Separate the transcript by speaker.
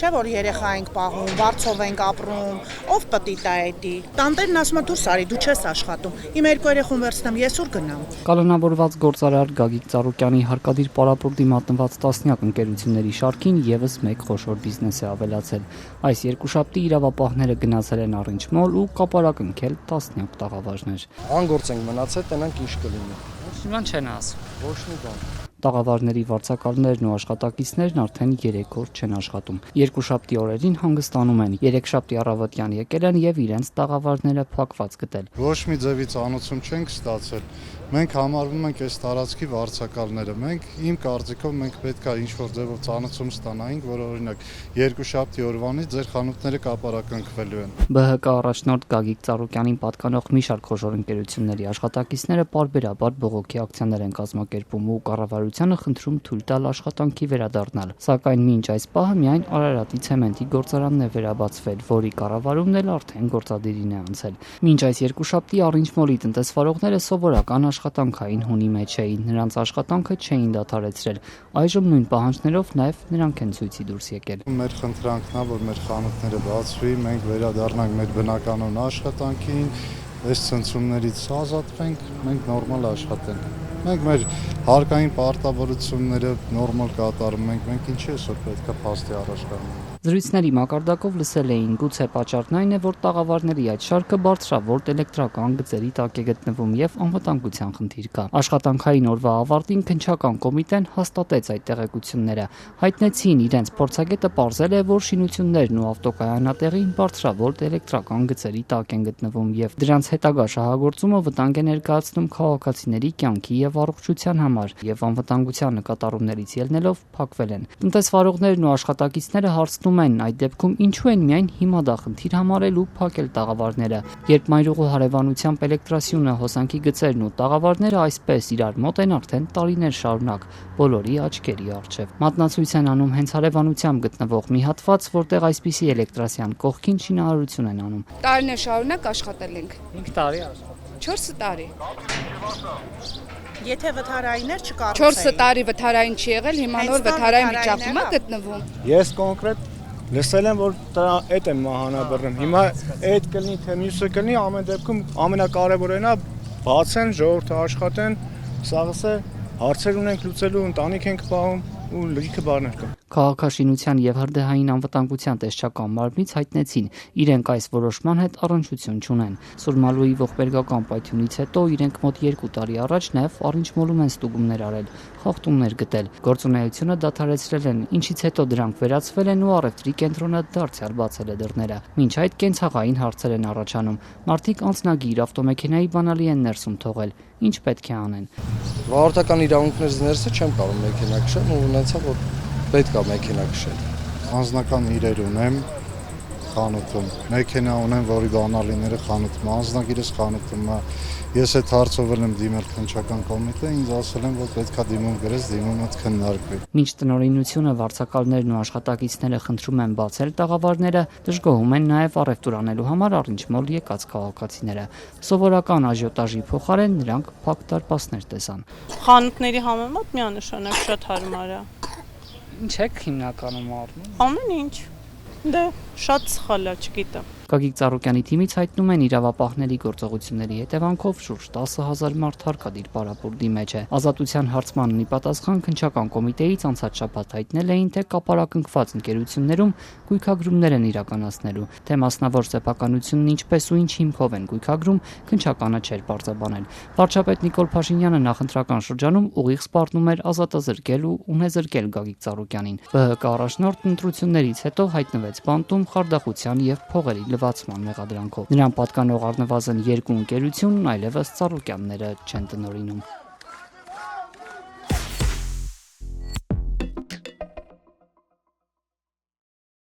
Speaker 1: չէ որ երեխա ենք պահում, վարձով ենք ապրում, ով պետք է տա էդի։ Տանտերն ասում է դուրս արի, դու չես աշխատում։ Իմ երկու երեխուն վերցնեմ, ես ուր գնամ։
Speaker 2: Կալանավորված գործարար Գագիկ Ծառուկյանի հարկադիր պարապորտի մատնված տասնյակ ընկերությունների շարքին եւս մեկ խոշոր բիզնես է ավելացել։ Այս երկուշաբթի իրավապահները գնացել են Orange Mall ու կապարակնքել տասնյակ տաղավարներ։
Speaker 3: Անգործ ենք մնացել, տենանք ինչ կլինի։
Speaker 2: Հիմա չեն ասում։
Speaker 3: Ոչ մի բան։
Speaker 2: Տաղավարների վարձակալներն ու աշխատակիցներն արդեն 3 օր չեն աշխատում։ Երկուշաբթի օրերին հանգստանում են, երեքշաբթի առավոտյան եկել են եւ իրենց տաղավարները փակված գտել։
Speaker 4: Ոչ մի ձևի ծանոթություն չենք ստացել։ Մենք համարվում ենք այս տարածքի վարձակալները։ Մենք իմ կարծիքով մենք պետքա ինչ-որ ձևով ծանոթություն ստանայինք, որ օրինակ երկուշաբթի օրվանից ձեր խանութները կապարակնքվելու են։
Speaker 2: ԲՀԿ առաջնորդ Գագիկ Ծառուկյանին պատկանող մի շարք խոշոր ընկերությունների աշխատակիցները պարբերաբար բողոքի ակցիաներ են կազմակերպում ու կառավարությանը խնդրում թույլ տալ աշխատանքի վերադառնալ։ Սակայն մինչ այս պահը միայն Արարատի ցեմենտի գործարանն է վերաբացվել, որի կառավարումն էլ արդեն գործադիրին է անցել։ Մինչ այս երկուշաբթի Orange Mall-ի տնտեսվարողները սովորական աշխատանքային հունի մեջ էին, նրանց աշխատանքը չէին դադարեցրել։ Այժմ նույն պահանջներով նաև նրանք են ցույցի դուրս եկել։
Speaker 4: Մեր խնդրանքն է, որ մեր խանութները բացվի, մենք վերադառնանք մեր բնականոն աշխատանքին, այս ցնցումներից ազատվենք, մենք նորմալ աշխատենք։ Մենք մեր հարկային պարտավորությունները նորմալ կատարում ենք, մենք ինչի այսօր պետք է փաստի առաջ գանք։
Speaker 2: Զրույցների մակարդակով լսել էին, գուցե պատճառն այն է, որ տաղավարների այդ շարքը բարձրավորտ էլեկտրական գծերի տակ է գտնվում եւ անվտանգության խնդիր կա։ Աշխատանքային օրվա ավարտին քննչական կոմիտեն հաստատեց այդ տեղեկությունները։ Հայտնեցին իրենց փորձագետը պարզել է, որ շինություններն ու ավտոկայանատեղին բարձրավորտ էլեկտրական գծերի տակ են գտնվում եւ դրանց հետագա շահագործումը վտանգ է ներկայացնում քաղաքացիների կյանքի եւ առողջության համար եւ անվտանգության նկատառումներից ելնելով փակվել են։ Տնտեսվարողներն ու աշխատակիցները հարցնում են այդ դեպքում ինչու են միայն հիմա դա խնդիր համարել ու փակել տաղավարները, երբ մայրուղու հարևանությամբ էլեկտրասյունը, հոսանքի գծերն ու տաղավարները այսպես իրար մոտ են արդեն տարիներ շարունակ, բոլորի աչքերի առջև։ Մատնացույց են անում հենց հարևանությամբ գտնվող մի հատված, որտեղ այսպիսի էլեկտրասյան կողքին շինարարություն են անում։
Speaker 5: Տարիներ շարունակ աշխատել ենք։
Speaker 2: 5 տարի աշխատել։
Speaker 5: 4 տարի։
Speaker 1: Եթե վթարայիններ չկառուցեին։
Speaker 5: 4 տարի վթարային չի եղել, հիմա նոր վթարային վիճակում է գտնվում։
Speaker 3: Ես կոնկրետ լսել եմ, որ այդ են մահանաբռնում։ Հիմա այդ կլինի, թե մյուսը կլինի, ամեն դեպքում ամենակարևորն է բացեն, ժողովուրդը աշխատեն, սաղս է հարցեր ունենք լուծելու, ընտանիք ենք պահում ու լիքը բաներ կան։
Speaker 2: Քաղաքաշինության եւ հրդեհային անվտանգության տեսչական մարմնից հայտնեցին, իրենք այս որոշման հետ առնչություն չունեն։ Սուրմալուի ողբերգական պայթյունից հետո իրենք մոտ 2 տարի առաջ նաեւ Orange Mall-ում են ստուգումներ արել, խախտումներ գտել։ Գործունեությունը դադարեցրել են, ինչից հետո դրանք վերացվել են ու առևտրի կենտրոնը դարձյալ բացել է դռները։ Մինչ այդ կենցաղային հարցեր են առաջանում։ Մարդիկ անձնագիր ավտոմեքենայի բանալի են ներսում թողել։ Ինչ պետք է անեն։
Speaker 3: Վարորդական իրավունքներից ներսը չեմ կարող մեքենա քշել ու ունեցա որ պետք է մեքենա քշել։
Speaker 4: Անձնական իրեր ունեմ խանութում, մեքենա ունեմ, որի բանալիները խանութում, անձնագիրս խանութում է։ Ես այդ հարցով եմ դիմել քննչական կոմիտե, ինձ ասել են, որ պետքա դիմում գրես, դիմումը քննարկվի։
Speaker 2: Մինչ տնօրինությունը, վարձակալներն ու աշխատակիցները խնդրում են բացել տաղավարները, դժգոհում են նաև առևտուր անելու համար Orange Mall եկած քաղաքացիները։ Սովորական աժիոտաժի փոխարեն նրանք փակ դարպասներ տեսան։
Speaker 6: Խանութների համեմատ միանշանակ շատ հարմար է։
Speaker 2: Ինչ եք հիմնականում առնում։
Speaker 6: Ամեն ինչ։ Դե շատ սխալ է, չգիտեմ։
Speaker 2: Գագիկ Ծառուկյանի թիմից հայտնում են իրավապահների գործողությունների հետևանքով շուրջ 10,000 մարդ հարկադիր պարապորտի մեջ է։ Ազատության հարցմանն ի պատասխան քննչական կոմիտեից անցած շաբաթ հայտնել էին, թե կապարակնքված ընկերություններում գույքագրումներ են իրականացնելու, թե մասնավոր սեփականությունն ինչպես ու ինչ հիմքով են գույքագրում, քննչականը չէր պարզաբանել։ Վարչապետ Նիկոլ Փաշինյանը նախընտրական շրջանում ուղիղ սպառնում էր ազատազրկել ու ունեզրկել Գագիկ Ծառուկյանին։ ԲՀԿ առաջնորդն ընտրություններից հետո հայտնվեց բանտում խարդախության եւ փողերի լվացման մեղադրանքով։ Նրան պատկանող առնվազն 2 ընկերություն այլևս Ծառուկյանները չեն տնօրինում։